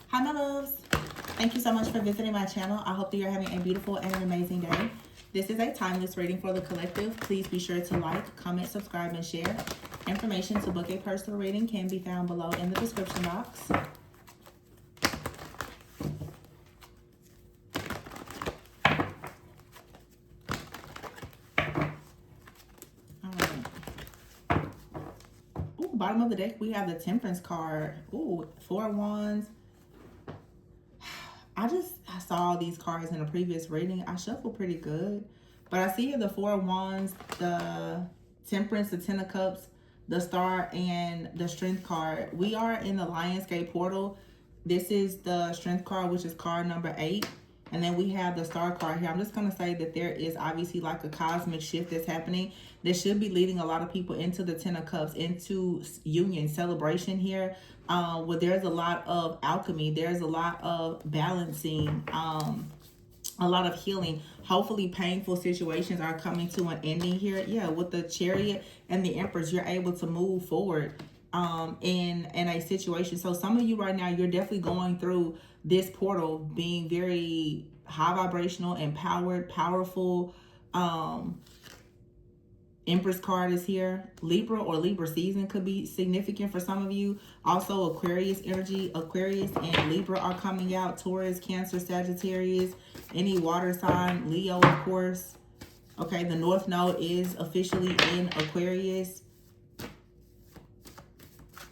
Hi, my loves. Thank you so much for visiting my channel. I hope that you're having a beautiful and an amazing day. This is a timeless reading for the collective. Please be sure to like, comment, subscribe, and share. Information to book a personal reading can be found below in the description box. All right. Ooh, bottom of the deck, we have the Temperance card. Ooh, 4 of Wands. I saw these cards in a previous reading. I shuffled pretty good. But I see here the 4 of Wands, the Temperance, the 10 of Cups, the Star, and the Strength card. We are in the Lionsgate portal. This is the Strength card, which is card number 8. And then we have the Star card here. I'm just going to say that there is obviously like a cosmic shift that's happening. That should be leading a lot of people into the 10 of Cups, into union, celebration here. Where there's a lot of alchemy. There's a lot of balancing. A lot of healing. Hopefully painful situations are coming to an ending here. Yeah, with the Chariot and the Empress, you're able to move forward in a situation. So some of you right now, you're definitely going through this portal being very high vibrational, empowered, powerful. Empress card is here. Libra or Libra season could be significant for some of you. Also Aquarius energy. Aquarius and Libra are coming out. Taurus, Cancer, Sagittarius, any water sign, Leo of course. Okay, the North Node is officially in Aquarius.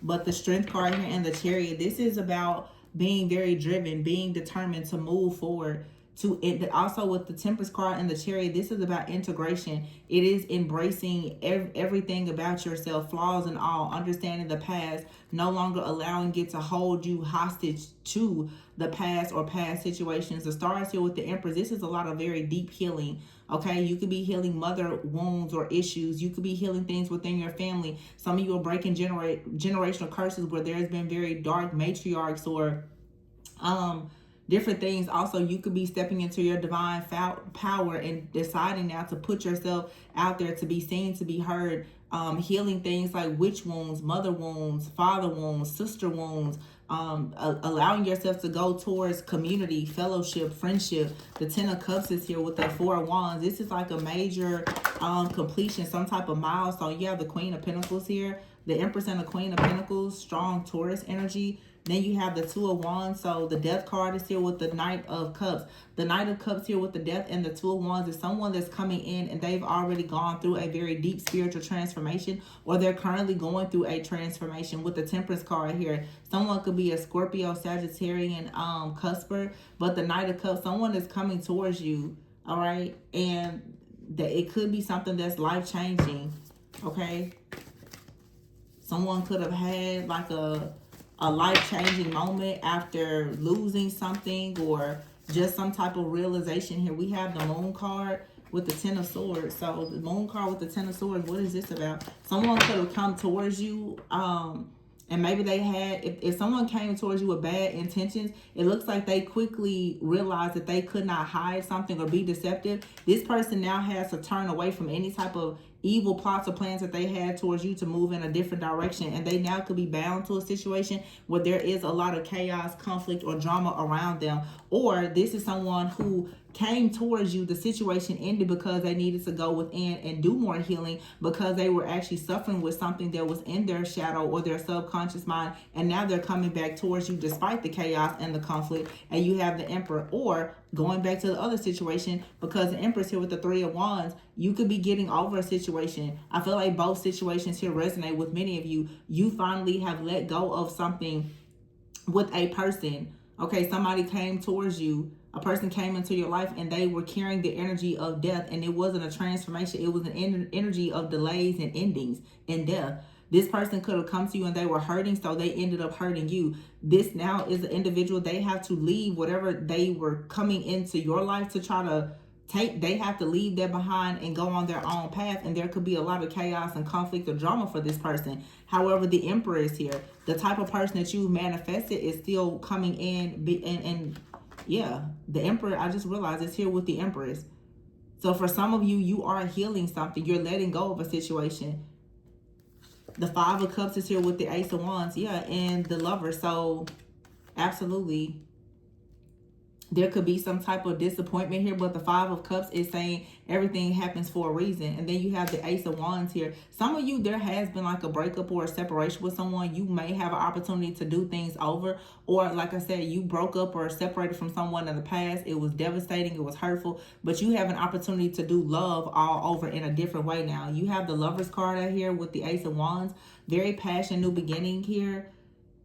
But the Strength card here and the Chariot, this is about being very driven, being determined to move forward. To it, but also with the Temperance card and the Chariot, this is about integration. It is embracing everything about yourself, flaws and all, understanding the past, no longer allowing it to hold you hostage to the past or past situations. The Stars here with the Empress, this is a lot of very deep healing. Okay, you could be healing mother wounds or issues. You could be healing things within your family. Some of you are breaking generational curses where there's been very dark matriarchs or different things. Also, you could be stepping into your divine power and deciding now to put yourself out there to be seen, to be heard. Healing things like witch wounds, mother wounds, father wounds, sister wounds. Allowing yourself to go towards community, fellowship, friendship. The 10 of Cups is here with that 4 of Wands. This is like a major completion, some type of milestone. You have the Queen of Pentacles here, the Empress and the Queen of Pentacles, strong Taurus energy. Then you have the 2 of Wands. So the Death card is here with the Knight of Cups. The Knight of Cups here with the Death and the 2 of Wands is someone that's coming in and they've already gone through a very deep spiritual transformation, or they're currently going through a transformation. With the Temperance card here, someone could be a Scorpio, Sagittarian, cusper, but the Knight of Cups, someone is coming towards you, all right? And that it could be something that's life-changing, okay? Someone could have had like a life-changing moment after losing something, or just some type of realization here. We have the Moon card with the 10 of Swords. So the Moon card with the 10 of Swords, what is this about? Someone could have come towards you and maybe they had, if someone came towards you with bad intentions, it looks like they quickly realized that they could not hide something or be deceptive. This person now has to turn away from any type of evil plots or plans that they had towards you to move in a different direction. And they now could be bound to a situation where there is a lot of chaos, conflict, or drama around them. Or this is someone who came towards you, the situation ended because they needed to go within and do more healing, because they were actually suffering with something that was in their shadow or their subconscious mind, and now they're coming back towards you despite the chaos and the conflict. And you have the Emperor. Or going back to the other situation, because the Empress here with the 3 of Wands, you could be getting over a situation. I feel like both situations here resonate with many of you. You finally have let go of something with a person. Okay, somebody came towards you, a person came into your life and they were carrying the energy of death, and it wasn't a transformation, it was an energy of delays and endings and death. This person could have come to you and they were hurting, so they ended up hurting you. This now is an individual, they have to leave whatever they were coming into your life to try to take. They have to leave that behind and go on their own path, and there could be a lot of chaos and conflict or drama for this person. However, the Emperor is here. The type of person that you manifested is still coming in, and yeah, the Emperor, I just realized, is here with the Empress. So for some of you, you are healing something. You're letting go of a situation. The 5 of Cups is here with the Ace of Wands, yeah, and the Lover. So Absolutely. There could be some type of disappointment here, but the Five of Cups is saying everything happens for a reason. And then you have the Ace of Wands here. Some of you, there has been like a breakup or a separation with someone. You may have an opportunity to do things over, or like I said, you broke up or separated from someone in the past. It was devastating, it was hurtful, but you have an opportunity to do love all over in a different way now. You have the Lovers card out here with the Ace of Wands. Very passion, new beginning here.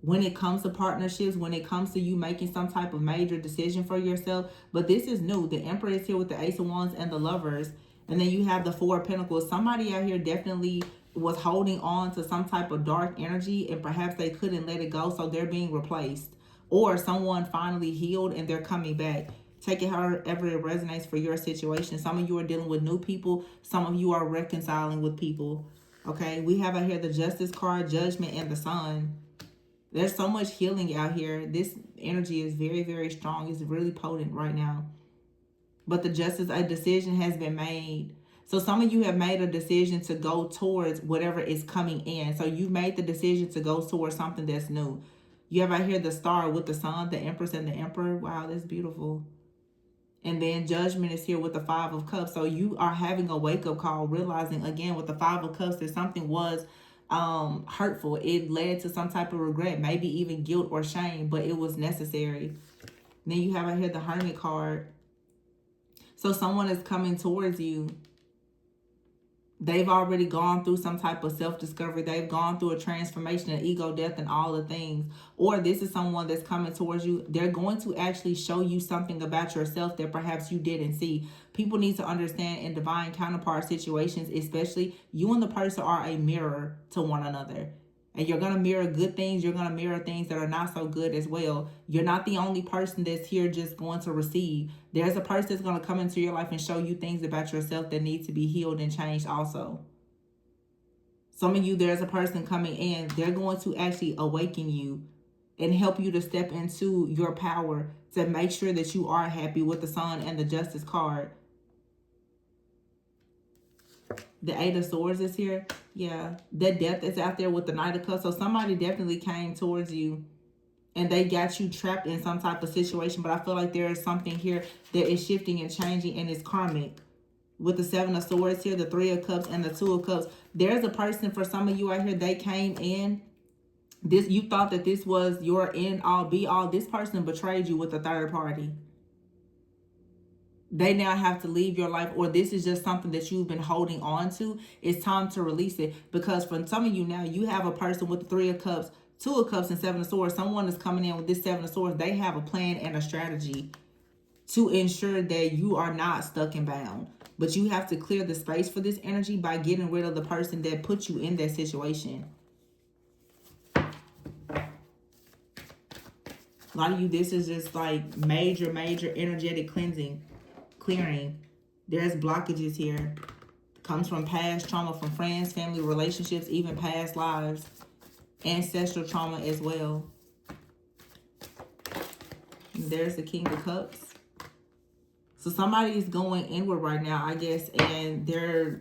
When it comes to partnerships, when it comes to you making some type of major decision for yourself. But this is new. The Emperor is here with the Ace of Wands and the Lovers. And then you have the Four of Pentacles. Somebody out here definitely was holding on to some type of dark energy, and perhaps they couldn't let it go, so they're being replaced. Or someone finally healed and they're coming back. Take it however it resonates for your situation. Some of you are dealing with new people. Some of you are reconciling with people. Okay, we have out here the Justice card, Judgment, and the Sun. There's so much healing out here. This energy is very, very strong. It's really potent right now. But the Justice, a decision has been made. So some of you have made a decision to go towards whatever is coming in. So you've made the decision to go towards something that's new. You have out here the Star with the Sun, the Empress, and the Emperor. Wow, that's beautiful. And then Judgment is here with the Five of Cups. So you are having a wake-up call, realizing again with the Five of Cups that something was hurtful. It led to some type of regret, maybe even guilt or shame, but it was necessary. And then you have out here the Hermit card. So someone is coming towards you. They've already gone through some type of self-discovery. They've gone through a transformation, an ego death, and all the things. Or this is someone that's coming towards you. They're going to actually show you something about yourself that perhaps you didn't see. People need to understand in divine counterpart situations, especially, you and the person are a mirror to one another. And you're going to mirror good things. You're going to mirror things that are not so good as well. You're not the only person that's here just going to receive. There's a person that's going to come into your life and show you things about yourself that need to be healed and changed also. Some of you, there's a person coming in. They're going to actually awaken you and help you to step into your power to make sure that you are happy with the Sun and the Justice card. The Eight of Swords is here. Yeah. The Death is out there with the Knight of Cups. So somebody definitely came towards you and they got you trapped in some type of situation. But I feel like there is something here that is shifting and changing, and it's karmic. With the Seven of Swords here, the Three of Cups, and the Two of Cups. There's a person, for some of you out here, they came in. You thought that this was your end all be all. This person betrayed you with a third party. They now have to leave your life, or this is just something that you've been holding on to. It's time to release it, because for some of you now, you have a person with the Three of Cups, Two of Cups, and Seven of Swords. Someone is coming in with this Seven of Swords. They have a plan and a strategy to ensure that you are not stuck and bound. But you have to clear the space for this energy by getting rid of the person that put you in that situation. A lot of you, this is just like major energetic cleansing. Clearing. There's blockages here. Comes from past trauma, from friends, family, relationships, even past lives. Ancestral trauma as well. And there's the King of Cups. So somebody is going inward right now, I guess, and they're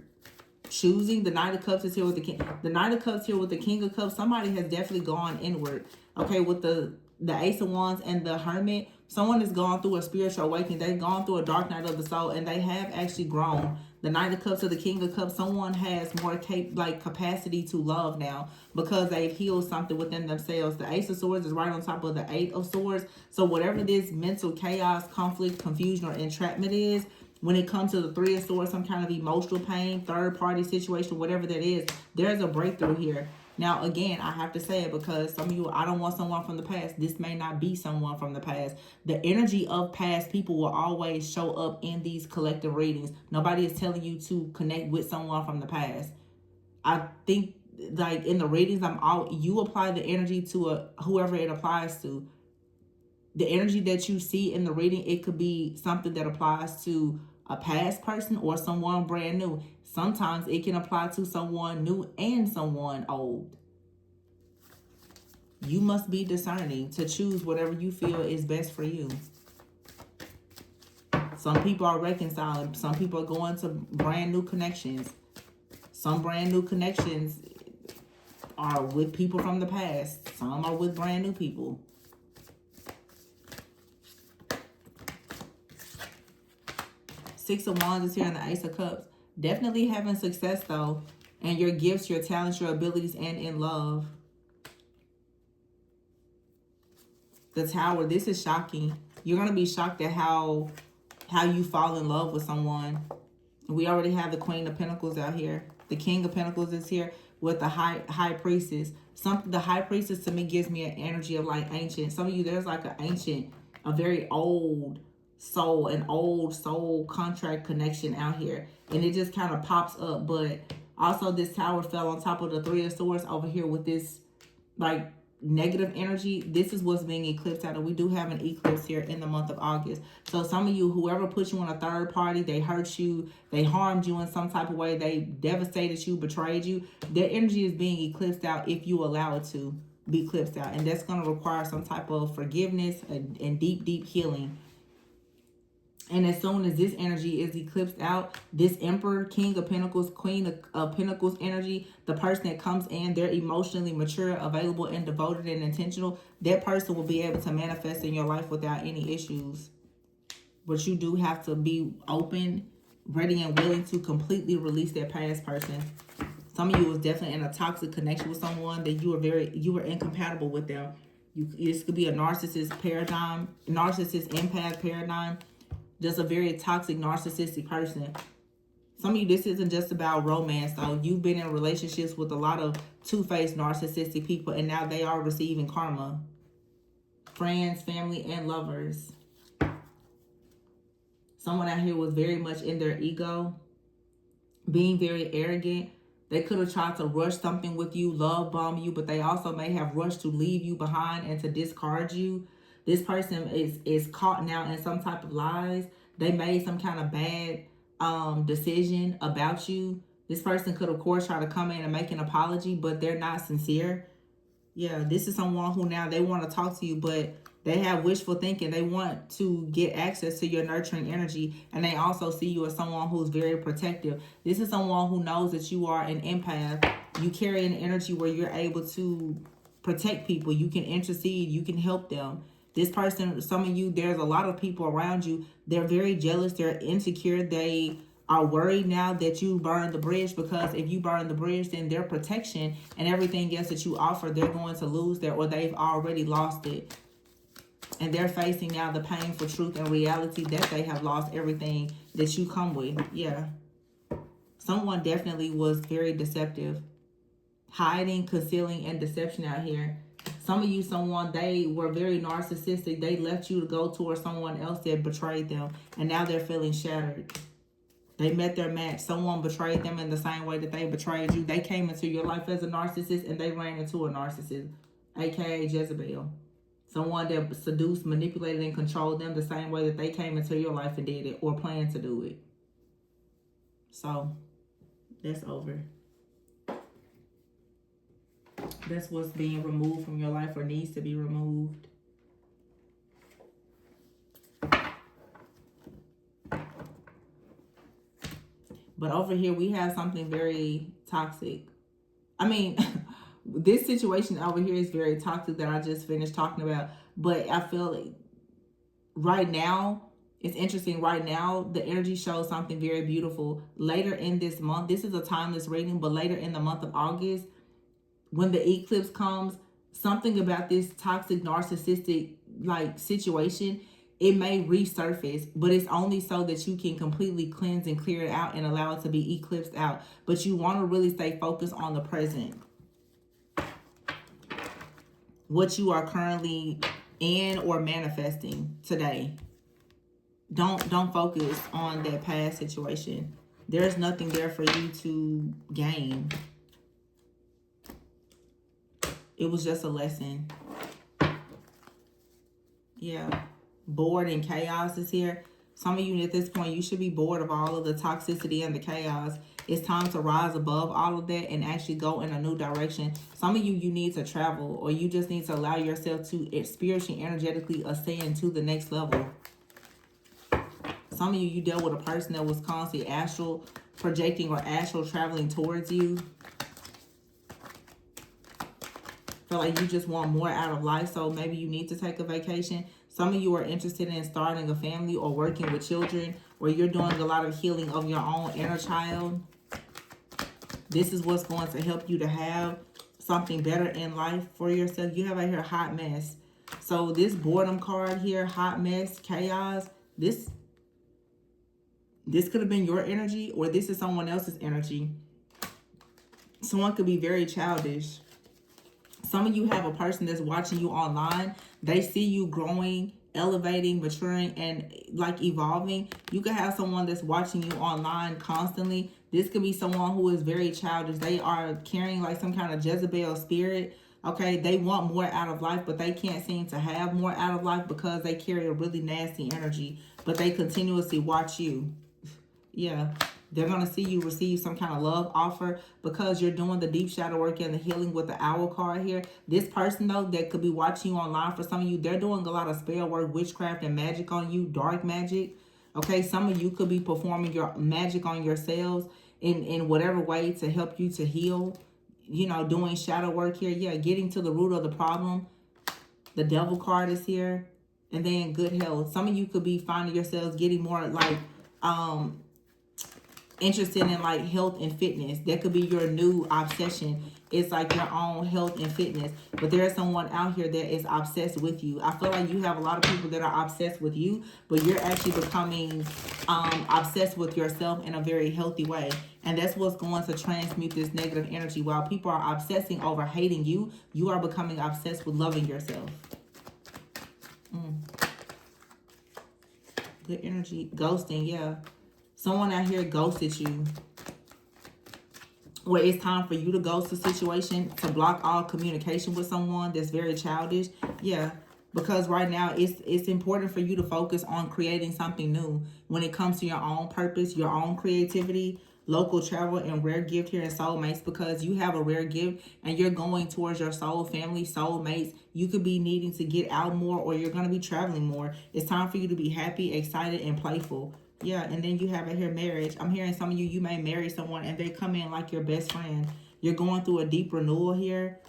choosing. The Knight of Cups is here with the King. The Knight of Cups here with the King of Cups. Somebody has definitely gone inward. Okay, with the Ace of Wands and the Hermit. Someone has gone through a spiritual awakening. They've gone through a dark night of the soul, and they have actually grown. The Knight of Cups to the King of Cups. Someone has more capacity to love now because they've healed something within themselves. The Ace of Swords is right on top of the Eight of Swords. So whatever this mental chaos, conflict, confusion, or entrapment is, when it comes to the Three of Swords, some kind of emotional pain, third party situation, whatever that is, there's a breakthrough here. Now, again, I have to say it because some of you, I don't want someone from the past. This may not be someone from the past. The energy of past people will always show up in these collective readings. Nobody is telling you to connect with someone from the past. I think, like, in the readings, you apply the energy to whoever it applies to. The energy that you see in the reading, it could be something that applies to a past person or someone brand new. Sometimes it can apply to someone new and someone old. You must be discerning to choose whatever you feel is best for you. Some people are reconciling. Some people are going to brand new connections. Some brand new connections are with people from the past. Some are with brand new people. Six of Wands is here and the Ace of Cups. Definitely having success, though. And your gifts, your talents, your abilities, and in love. The Tower. This is shocking. You're going to be shocked at how you fall in love with someone. We already have the Queen of Pentacles out here. The King of Pentacles is here with the High Priestess. The High Priestess to me gives me an energy of like ancient. Some of you, there's like an ancient, a very old soul, an old soul contract connection out here. And it just kind of pops up. But also this Tower fell on top of the Three of Swords over here with this like negative energy. This is what's being eclipsed out of. We do have an eclipse here in the month of August. So some of you, whoever put you on a third party, they hurt you, they harmed you in some type of way, they devastated you, betrayed you, their energy is being eclipsed out if you allow it to be eclipsed out. And that's going to require some type of forgiveness and deep healing. And as soon as this energy is eclipsed out, this Emperor, King of Pentacles, Queen of Pentacles energy, the person that comes in, they're emotionally mature, available, and devoted and intentional. That person will be able to manifest in your life without any issues. But you do have to be open, ready, and willing to completely release that past person. Some of you was definitely in a toxic connection with someone that you were incompatible with them. This could be a narcissist paradigm, narcissist empath paradigm. Just a very toxic, narcissistic person. Some of you, this isn't just about romance, though. You've been in relationships with a lot of two-faced, narcissistic people, and now they are receiving karma. Friends, family, and lovers. Someone out here was very much in their ego, being very arrogant. They could have tried to rush something with you, love bomb you, but they also may have rushed to leave you behind and to discard you. This person is caught now in some type of lies. They made some kind of bad decision about you. This person could, of course, try to come in and make an apology, but they're not sincere. Yeah, this is someone who now they want to talk to you, but they have wishful thinking. They want to get access to your nurturing energy, and they also see you as someone who's very protective. This is someone who knows that you are an empath. You carry an energy where you're able to protect people. You can intercede. You can help them. This person, some of you, there's a lot of people around you. They're very jealous. They're insecure. They are worried now that you burned the bridge, because if you burn the bridge, then their protection and everything else that you offer, they're going to lose there, or they've already lost it. And they're facing now the painful truth and reality that they have lost everything that you come with. Yeah. Someone definitely was very deceptive. Hiding, concealing, and deception out here. Some of you, they were very narcissistic. They left you to go towards someone else that betrayed them. And now they're feeling shattered. They met their match. Someone betrayed them in the same way that they betrayed you. They came into your life as a narcissist and they ran into a narcissist, aka Jezebel. Someone that seduced, manipulated, and controlled them the same way that they came into your life and did it, or planned to do it. So, that's over. That's what's being removed from your life or needs to be removed. But over here, we have something very toxic. I mean, this situation over here is very toxic that I just finished talking about. But I feel like right now, it's interesting. Right now, the energy shows something very beautiful. Later in this month, this is a timeless reading, but later in the month of August, when the eclipse comes, something about this toxic, narcissistic like situation, it may resurface, but it's only so that you can completely cleanse and clear it out and allow it to be eclipsed out. But you want to really stay focused on the present. What you are currently in or manifesting today. Don't focus on that past situation. There's nothing there for you to gain. It was just a lesson. Yeah. Bored and chaos is here. Some of you at this point, you should be bored of all of the toxicity and the chaos. It's time to rise above all of that and actually go in a new direction. Some of you, you need to travel, or you just need to allow yourself to spiritually, energetically ascend to the next level. Some of you, you dealt with a person that was constantly astral projecting or astral traveling towards you. Feel like you just want more out of life, so maybe you need to take a vacation. Some of you are interested in starting a family or working with children, or you're doing a lot of healing of your own inner child. This is what's going to help you to have something better in life for yourself. You have right here hot mess. So this boredom card here, hot mess, chaos, this could have been your energy, or this is someone else's energy. Someone could be very childish. Some of you have a person that's watching you online. They see you growing, elevating, maturing, and like evolving. You could have someone that's watching you online constantly. This could be someone who is very childish. They are carrying like some kind of Jezebel spirit. Okay, they want more out of life, but they can't seem to have more out of life because they carry a really nasty energy. But they continuously watch you. Yeah. They're going to see you receive some kind of love offer because you're doing the deep shadow work and the healing with the owl card here. This person, though, that could be watching you online, for some of you, they're doing a lot of spell work, witchcraft, and magic on you, dark magic. Okay, some of you could be performing your magic on yourselves in whatever way to help you to heal. You know, doing shadow work here. Yeah, getting to the root of the problem. The devil card is here. And then good health. Some of you could be finding yourselves getting more like interested in like health and fitness. That could be your new obsession. It's like your own health and fitness. But there is someone out here that is obsessed with you. I feel like you have a lot of people that are obsessed with you, but you're actually becoming obsessed with yourself in a very healthy way. And that's what's going to transmute this negative energy. While people are obsessing over hating you, you are becoming obsessed with loving yourself. Good energy. Ghosting, yeah. Someone out here ghosted you. Where it's time for you to ghost the situation, to block all communication with someone that's very childish. Yeah, because right now it's important for you to focus on creating something new when it comes to your own purpose, your own creativity, local travel, and rare gift here in soulmates, because you have a rare gift and you're going towards your soul family, soulmates. You could be needing to get out more, or you're going to be traveling more. It's time for you to be happy, excited, and playful. Yeah, and then you have it here, marriage. I'm hearing some of you may marry someone and they come in like your best friend. You're going through a deep renewal here.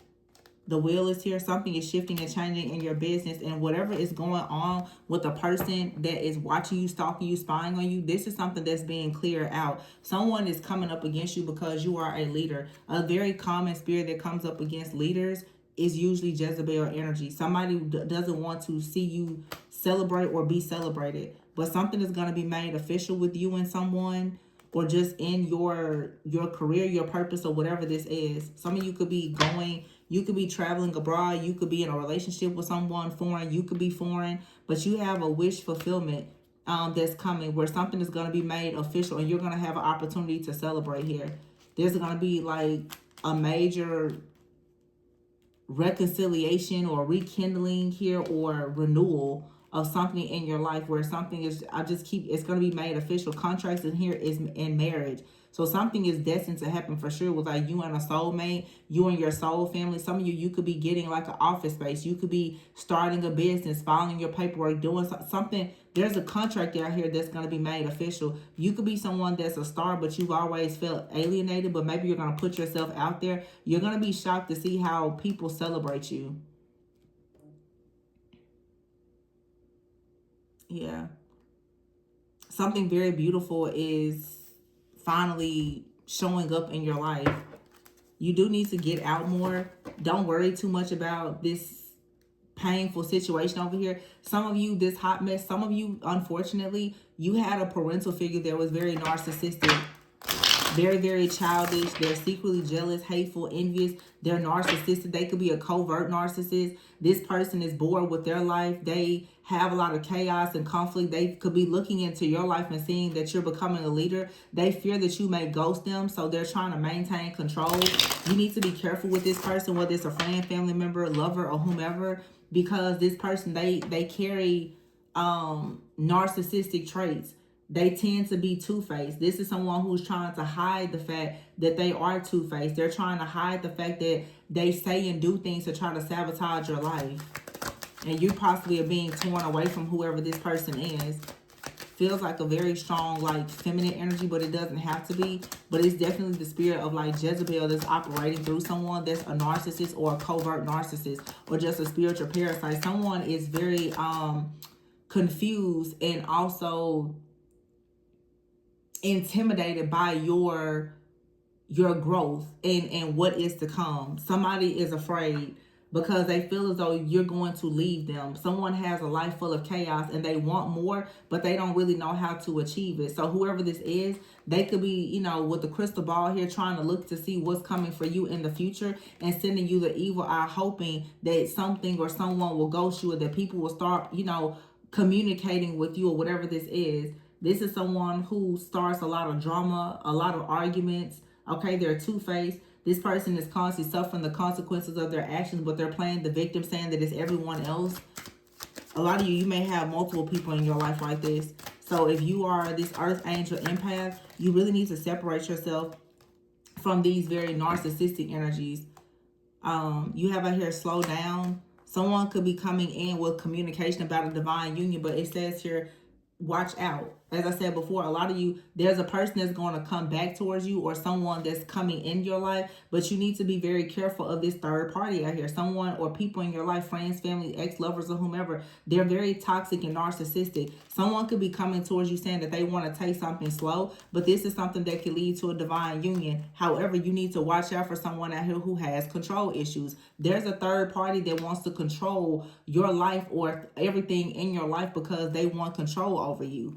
The wheel is here. Something is shifting and changing in your business. And whatever is going on with the person that is watching you, stalking you, spying on you, this is something that's being cleared out. Someone is coming up against you because you are a leader. A very common spirit that comes up against leaders is usually Jezebel energy. Somebody doesn't want to see you celebrate or be celebrated. But something is going to be made official with you and someone, or just in your career, your purpose, or whatever this is. Some of you could be going, you could be traveling abroad, you could be in a relationship with someone foreign, you could be foreign, but you have a wish fulfillment that's coming where something is going to be made official and you're going to have an opportunity to celebrate here. There's going to be like a major reconciliation or rekindling here, or renewal of something in your life where something is, it's going to be made official. Contracts in here is in marriage. So something is destined to happen for sure with like you and a soulmate, you and your soul family. Some of you could be getting like an office space. You could be starting a business, filing your paperwork, doing something. There's a contract out here that's going to be made official. You could be someone that's a star, but you've always felt alienated, but maybe you're going to put yourself out there. You're going to be shocked to see how people celebrate you. Yeah. Something very beautiful is finally showing up in your life. You do need to get out more. Don't worry too much about this painful situation over here. Some of you, this hot mess, some of you, unfortunately, you had a parental figure that was very narcissistic, very, very childish. They're secretly jealous, hateful, envious. They're narcissistic. They could be a covert narcissist. This person is bored with their life. They have a lot of chaos and conflict. They could be looking into your life and seeing that you're becoming a leader. They fear that you may ghost them, so they're trying to maintain control. You need to be careful with this person, whether it's a friend, family member, lover, or whomever, because this person, they carry narcissistic traits. They tend to be two-faced. This is someone who's trying to hide the fact that they are two-faced. They're trying to hide the fact that they say and do things to try to sabotage your life. And you possibly are being torn away from whoever this person is. feels like a very strong, like, feminine energy, but it doesn't have to be. But it's definitely the spirit of, like, Jezebel that's operating through someone that's a narcissist or a covert narcissist or just a spiritual parasite. Someone is very confused and also intimidated by your growth and what is to come. Somebody is afraid because they feel as though you're going to leave them. Someone has a life full of chaos and they want more, but they don't really know how to achieve it. So whoever this is, they could be, you know, with the crystal ball here, trying to look to see what's coming for you in the future and sending you the evil eye, hoping that something or someone will ghost you or that people will start, you know, communicating with you or whatever this is. This is someone who starts a lot of drama, a lot of arguments. Okay, they're two-faced. This person is constantly suffering the consequences of their actions, but they're playing the victim, saying that it's everyone else. A lot of you may have multiple people in your life like this. So if you are this earth angel empath, you really need to separate yourself from these very narcissistic energies. You have out here, slow down. Someone could be coming in with communication about a divine union, but it says here, watch out. As I said before, a lot of you, there's a person that's going to come back towards you or someone that's coming in your life, but you need to be very careful of this third party out here. Someone or people in your life, friends, family, ex-lovers, or whomever, they're very toxic and narcissistic. Someone could be coming towards you saying that they want to take something slow, but this is something that can lead to a divine union. However, you need to watch out for someone out here who has control issues. There's a third party that wants to control your life or everything in your life because they want control over you.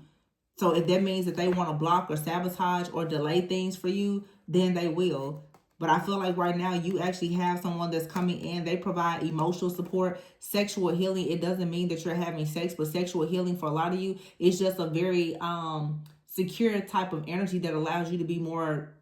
So if that means that they want to block or sabotage or delay things for you, then they will. But I feel like right now you actually have someone that's coming in. They provide emotional support, sexual healing. It doesn't mean that you're having sex, but sexual healing for a lot of you is just a very secure type of energy that allows you to be more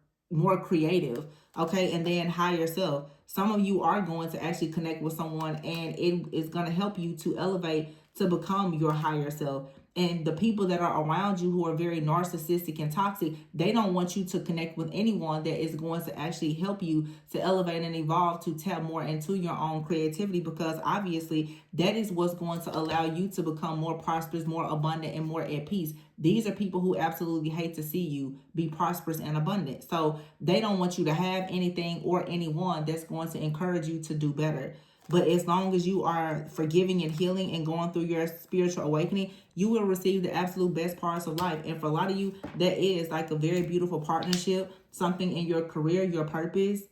creative, okay, and then higher self. Some of you are going to actually connect with someone and it is going to help you to elevate to become your higher self. And the people that are around you who are very narcissistic and toxic, they don't want you to connect with anyone that is going to actually help you to elevate and evolve, to tap more into your own creativity, because obviously that is what's going to allow you to become more prosperous, more abundant, and more at peace. These are people who absolutely hate to see you be prosperous and abundant. So they don't want you to have anything or anyone that's going to encourage you to do better. But as long as you are forgiving and healing and going through your spiritual awakening, you will receive the absolute best parts of life. And for a lot of you, that is like a very beautiful partnership, something in your career, your purpose.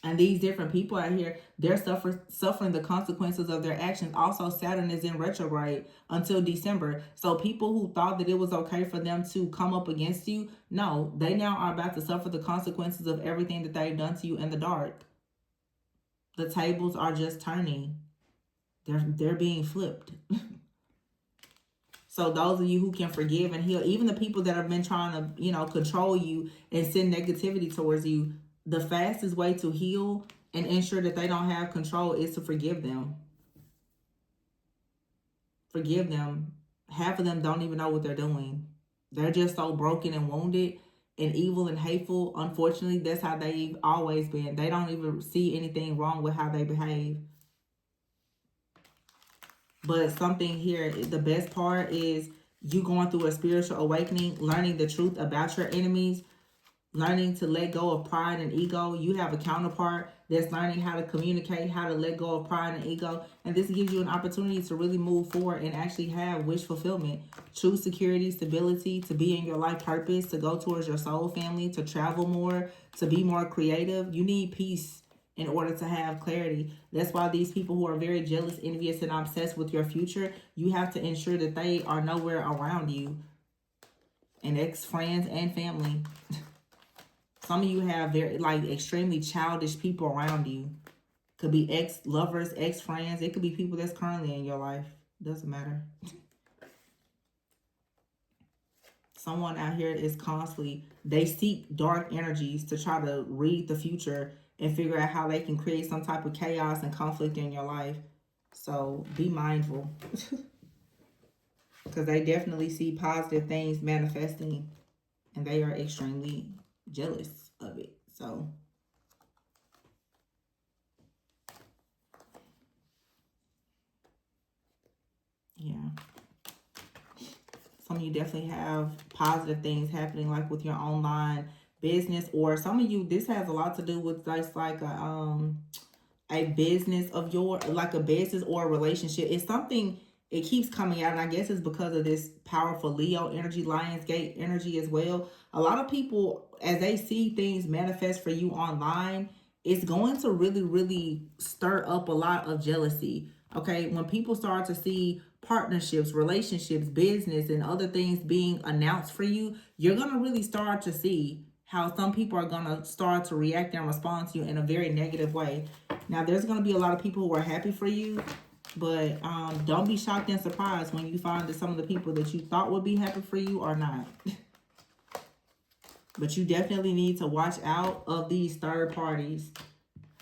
And these different people out here, they're suffering the consequences of their actions. Also, Saturn is in retrograde until December. So people who thought that it was okay for them to come up against you, no, they now are about to suffer the consequences of everything that they've done to you in the dark. The tables are just turning. They're being flipped. So those of you who can forgive and heal, even the people that have been trying to, you know, control you and send negativity towards you, the fastest way to heal and ensure that they don't have control is to forgive them. Forgive them. Half of them don't even know what they're doing. They're just so broken and wounded and evil and hateful. Unfortunately, that's how they've always been. They don't even see anything wrong with how they behave. But something here, the best part is you going through a spiritual awakening, learning the truth about your enemies, learning to let go of pride and ego. You have a counterpart that's learning how to communicate, how to let go of pride and ego. And this gives you an opportunity to really move forward and actually have wish fulfillment, true security, stability, to be in your life purpose, to go towards your soul family, to travel more, to be more creative. You need peace in order to have clarity. That's why these people who are very jealous, envious, and obsessed with your future, you have to ensure that they are nowhere around you. And ex-friends and family. Some of you have very, like, extremely childish people around you. Could be ex-lovers, ex-friends. It could be people that's currently in your life. Doesn't matter. Someone out here is constantly, they seek dark energies to try to read the future and figure out how they can create some type of chaos and conflict in your life. So be mindful. Because they definitely see positive things manifesting. And they are extremely jealous of it. So yeah. Some of you definitely have positive things happening, like with your online business, or some of you, this has a lot to do with just like a business of your, like a business or a relationship. It's something, it keeps coming out, and I guess it's because of this powerful Leo energy, Lionsgate energy as well. A lot of people, as they see things manifest for you online, it's going to really, really stir up a lot of jealousy. Okay, when people start to see partnerships, relationships, business, and other things being announced for you, you're going to really start to see how some people are going to start to react and respond to you in a very negative way. Now, there's going to be a lot of people who are happy for you, but don't be shocked and surprised when you find that some of the people that you thought would be happy for you are not. But you definitely need to watch out of these third parties.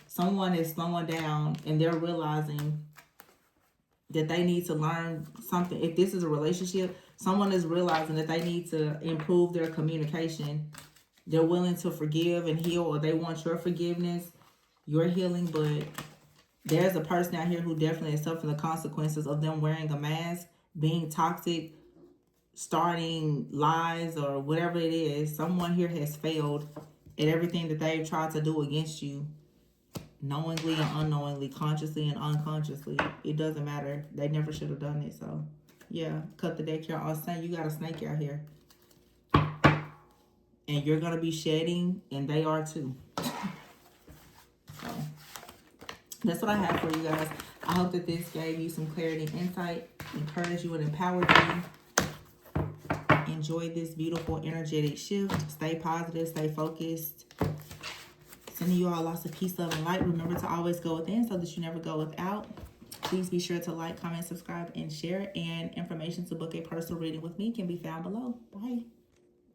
Someone is slowing down and they're realizing that they need to learn something. If this is a relationship, someone is realizing that they need to improve their communication. They're willing to forgive and heal, or they want your forgiveness, your healing, but there's a person out here who definitely is suffering the consequences of them wearing a mask, being toxic, starting lies, or whatever it is. Someone here has failed at everything that they've tried to do against you. Knowingly and unknowingly, consciously and unconsciously. It doesn't matter. They never should have done it. So, yeah, cut the deck here. I'm saying you got a snake out here. And you're going to be shedding, and they are too. So, that's what I have for you guys. I hope that this gave you some clarity and insight, encouraged you and empowered you. Enjoy this beautiful energetic shift. Stay positive, stay focused. Sending you all lots of peace, love, and light. Remember to always go within so that you never go without. Please be sure to like, comment, subscribe, and share. And information to book a personal reading with me can be found below. Bye.